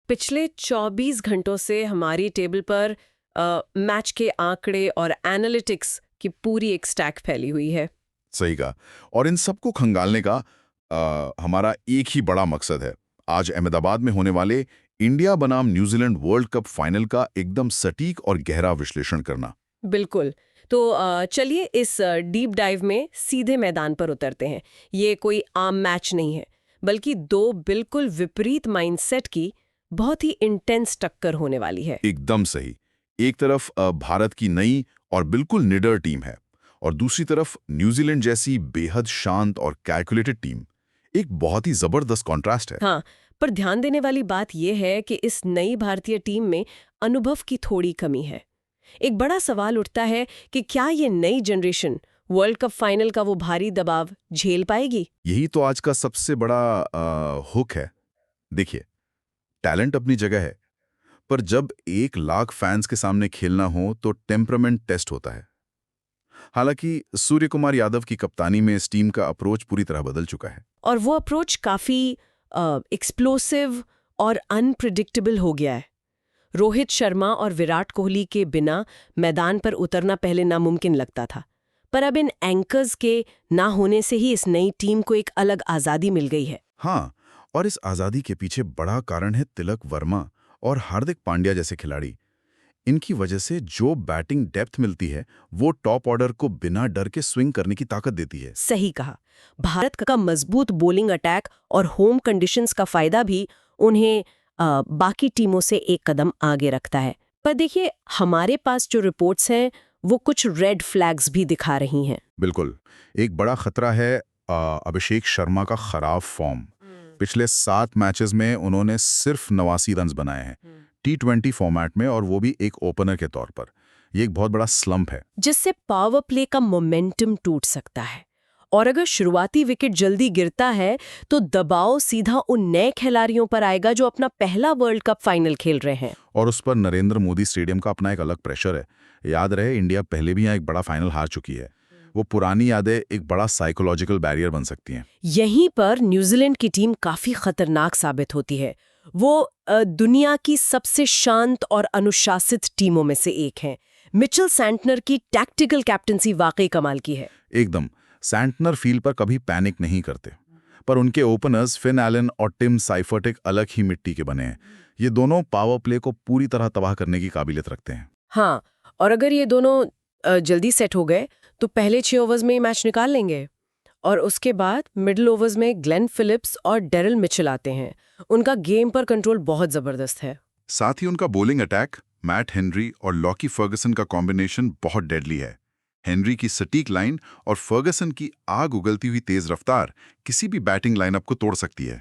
पिछले 24 घंटों से हमारी टेबल पर मैच के आंकड़े और एनालिटिक्स की पूरी एक स्टैक फैली हुई है। सही कहा। और इन सबको खंगालने का हमारा एक ही बड़ा मकसद है। आज अहमदाबाद में होने वाले इंडिया बनाम न्यूजीलैंड वर्ल्ड कप फाइनल का एकदम सटीक और गहरा विश्लेषण करना। बिल्कुल। तो चलिए इस डीप डाइव में सीधे मैदान पर उतरते हैं। ये कोई आम मैच नहीं है, बल्कि दो बिल्कुल विपरीत माइंडसेट की बहुत ही इंटेंस टक्कर होने वाली है। एकदम सही। एक तरफ भारत की नई और बिल्कुल निडर टीम है, और दूसरी तरफ न्यूजीलैंड जैसी बेहद शांत और कैलकुलेटेड टीम। एक बहुत ही जबरदस्त कॉन्ट्रास्ट है। हाँ, पर ध्यान देने वाली बात यह है कि इस नई भारतीय टीम में अनुभव की थोड़ी कमी है। एक बड़ा सवाल उठता है कि क्या ये नई जनरेशन वर्ल्ड कप फाइनल का वो भारी दबाव झेल पाएगी? यही तो आज का सबसे बड़ा हुक है। देखिए, टैलेंट अपनी जगह है, पर जब 1 लाख फैंस के सामने खेलना हो तो टेम्परामेंट टेस्ट होता है। हालांकि सूर्य कुमार यादव की कप्तानी में इस टीम का अप्रोच पूरी तरह बदल चुका है। और वो अप्रोच काफी एक्सप्लोसिव और अनप्रिडिक्टेबल हो गया है। रोहित शर्मा और विराट कोहली के बिना मैदान पर उतरना पहले नामुमकिन लगता था, पर अब इन एंकर्स के ना होने से ही इस नई टीम को एक अलग आजादी मिल गई है। हाँ, और इस आजादी के पीछे बड़ा कारण है तिलक वर्मा और हार्दिक पांड्या जैसे खिलाड़ी। इनकी वजह से जो बैटिंग डेप्थ मिलती है, वो टॉप ऑर्डर को बिना डर के स्विंग करने की ताकत देती है। सही कहा। भारत का मजबूत बॉलिंग अटैक और होम कंडीशंस का फायदा भी उन्हें बाकी टीमों से एक कदम आगे रखता है। पर देखिए, हमारे पास जो रिपोर्ट्स हैं वो कुछ रेड फ्लैग्स भी दिखा रही हैं। बिल्कुल। एक बड़ा खतरा है अभिषेक शर्मा का खराब फॉर्म। पिछले 7 मैचेस में उन्होंने सिर्फ 89 रन बनाए हैं, T20 फॉर्मेट में, और वो भी एक ओपनर के तौर पर। ये एक बहुत बड़ा स्लंप है। जिससे पावर प्ले का मोमेंटम टूट सकता है, और अगर शुरुआती विकेट जल्दी गिरता है तो दबाव सीधा उन नए खिलाड़ियों पर आएगा जो अपना पहला वर्ल्ड कप फाइनल खेल रहे हैं। और उस पर नरेंद्र मोदी स्टेडियम का अपना एक अलग प्रेशर है। याद रहे, इंडिया पहले भी यहाँ एक बड़ा फाइनल हार चुकी है। वो पुरानी यादें एक बड़ा साइकोलॉजिकल बैरियर बन सकती हैं। यहीं पर न्यूजीलैंड की टीम काफी खतरनाक साबित होती है। वो दुनिया की सबसे शांत और अनुशासित टीमों में से एक है। मिचेल सैंटनर की टैक्टिकल कैप्टनसी वाकई कमाल की है। एकदम। सैंटनर फील्ड पर कभी पैनिक नहीं करते, पर उनके ओपनर्स फिन एलन और टिम साइफर्ट एक अलग ही मिट्टी के बने हैं। ये दोनों पावर प्ले को पूरी तरह तबाह करने की काबिलियत रखते हैं। हाँ, और अगर ये दोनों जल्दी सेट हो गए तो पहले 6 ओवर्स में ही मैच निकाल लेंगे। और उसके बाद मिडिल ओवर्स में ग्लेन फिलिप्स और डेरिल मिचेल आते हैं। उनका गेम पर कंट्रोल बहुत जबरदस्त है। साथ ही उनका बॉलिंग अटैक, मैट हेनरी और लॉकी फर्गसन का कॉम्बिनेशन बहुत डेडली है। हेनरी की सटीक लाइन और फर्गसन की आग उगलती हुई तेज रफ्तार किसी भी बैटिंग लाइनअप को तोड़ सकती है।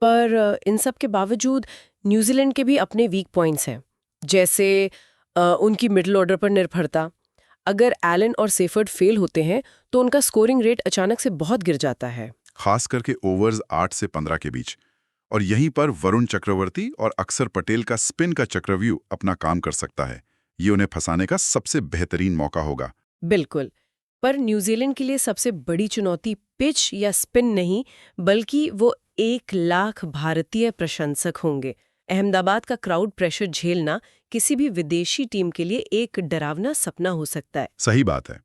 पर इन सब के बावजूद न्यूजीलैंड के भी अपने वीक पॉइंट्स हैं, जैसे उनकी मिडिल ऑर्डर पर निर्भरता। अगर एलन और सेफर्ड फेल होते हैं तो उनका स्कोरिंग रेट अचानक से बहुत गिर जाता है, खास करके ओवर्स 8 से 15 के बीच। और यहीं पर वरुण चक्रवर्ती और अक्षर पटेल का स्पिन का चक्रव्यूह अपना काम कर सकता है। ये उन्हें फंसाने का सबसे बेहतरीन मौका होगा। बिल्कुल। पर न्यूजीलैंड के लिए सबसे बड़ी चुनौती पिच या स्पिन नहीं, बल्कि वो 1 लाख भारतीय प्रशंसक होंगे। अहमदाबाद का क्राउड प्रेशर झेलना किसी भी विदेशी टीम के लिए एक डरावना सपना हो सकता है। सही बात है।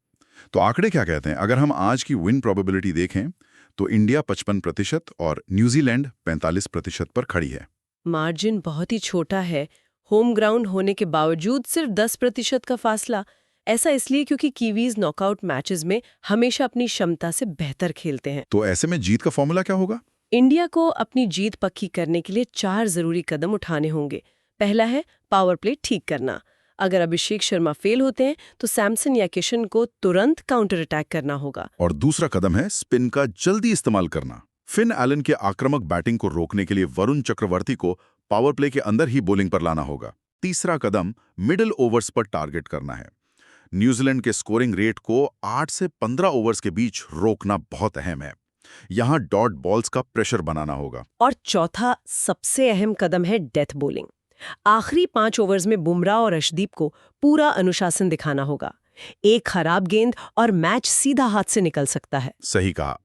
तो आंकड़े क्या कहते हैं? अगर हम आज की विन प्रोबेबिलिटी देखें तो इंडिया 55% और न्यूजीलैंड 45% पर खड़ी है। मार्जिन बहुत ही छोटा है। होम ग्राउंड होने के बावजूद सिर्फ 10% का फासला। ऐसा इसलिए क्योंकि कीवीज नॉकआउट मैचेस में हमेशा अपनी क्षमता से बेहतर खेलते हैं। तो ऐसे में जीत का फॉर्मूला क्या होगा? इंडिया को अपनी जीत पक्की करने के लिए 4 जरूरी कदम उठाने होंगे। पहला है पावर प्ले ठीक करना। अगर अभिषेक शर्मा फेल होते हैं तो सैमसन या किशन को तुरंत काउंटर अटैक करना होगा। और दूसरा कदम है स्पिन का जल्दी इस्तेमाल करना। फिन एलन के आक्रामक बैटिंग को रोकने के लिए वरुण चक्रवर्ती को पावर प्ले के अंदर ही बॉलिंग पर लाना होगा। तीसरा कदम मिडिल ओवर्स पर टारगेट करना है। न्यूजीलैंड के स्कोरिंग रेट को 8 से 15 ओवर्स के बीच रोकना बहुत अहम है। यहाँ डॉट बॉल्स का प्रेशर बनाना होगा। और चौथा सबसे अहम कदम है डेथ बॉलिंग। आखिरी 5 ओवर्स में बुमराह और अर्शदीप को पूरा अनुशासन दिखाना होगा। एक खराब गेंद और मैच सीधा हाथ से निकल सकता है। सही कहा।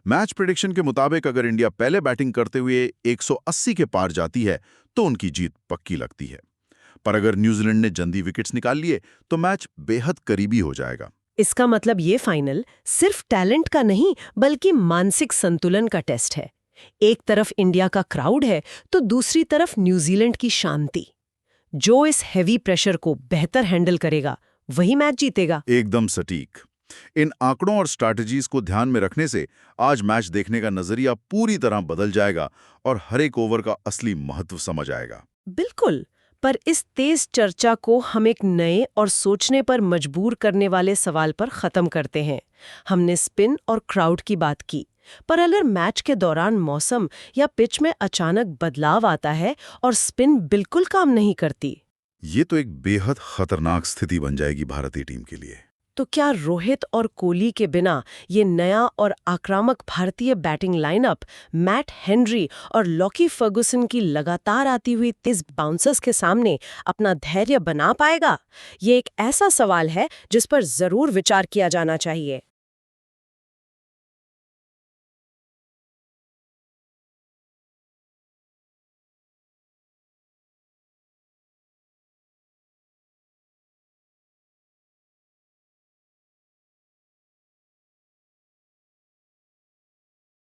मैच प्रेडिक्शन के मुताबिक अगर इंडिया पहले बैटिंग करते हुए 180 के पार जाती है तो उनकी जीत पक्की लगती है। पर अगर न्यूजीलैंड ने जल्दी विकेट्स निकाल लिए तो मैच बेहद करीबी हो जाएगा। इसका मतलब ये फाइनल सिर्फ टैलेंट का नहीं बल्कि मानसिक संतुलन का टेस्ट है। एक तरफ इंडिया का क्राउड है तो दूसरी तरफ न्यूजीलैंड की शांति। जो इस हेवी प्रेशर को बेहतर हैंडल करेगा वही मैच जीतेगा। एकदम सटीक। इन आंकड़ों और स्ट्रैटेजीज को ध्यान में रखने से आज मैच देखने का नजरिया पूरी तरह बदल जाएगा और हर एक ओवर का असली महत्व समझ आएगा। बिल्कुल। पर इस तेज चर्चा को हम एक नए और सोचने पर मजबूर करने वाले सवाल पर खत्म करते हैं। हमने स्पिन और क्राउड की बात की, पर अगर मैच के दौरान मौसम या पिच में अचानक बदलाव आता है और स्पिन बिल्कुल काम नहीं करती, ये तो एक बेहद खतरनाक स्थिति बन जाएगी भारतीय टीम के लिए। तो क्या रोहित और कोहली के बिना ये नया और आक्रामक भारतीय बैटिंग लाइनअप मैट हेनरी और लॉकी फर्गुसन की लगातार आती हुई तेज बाउंसर्स के सामने अपना धैर्य बना पाएगा? ये एक ऐसा सवाल है जिस पर जरूर विचार किया जाना चाहिए।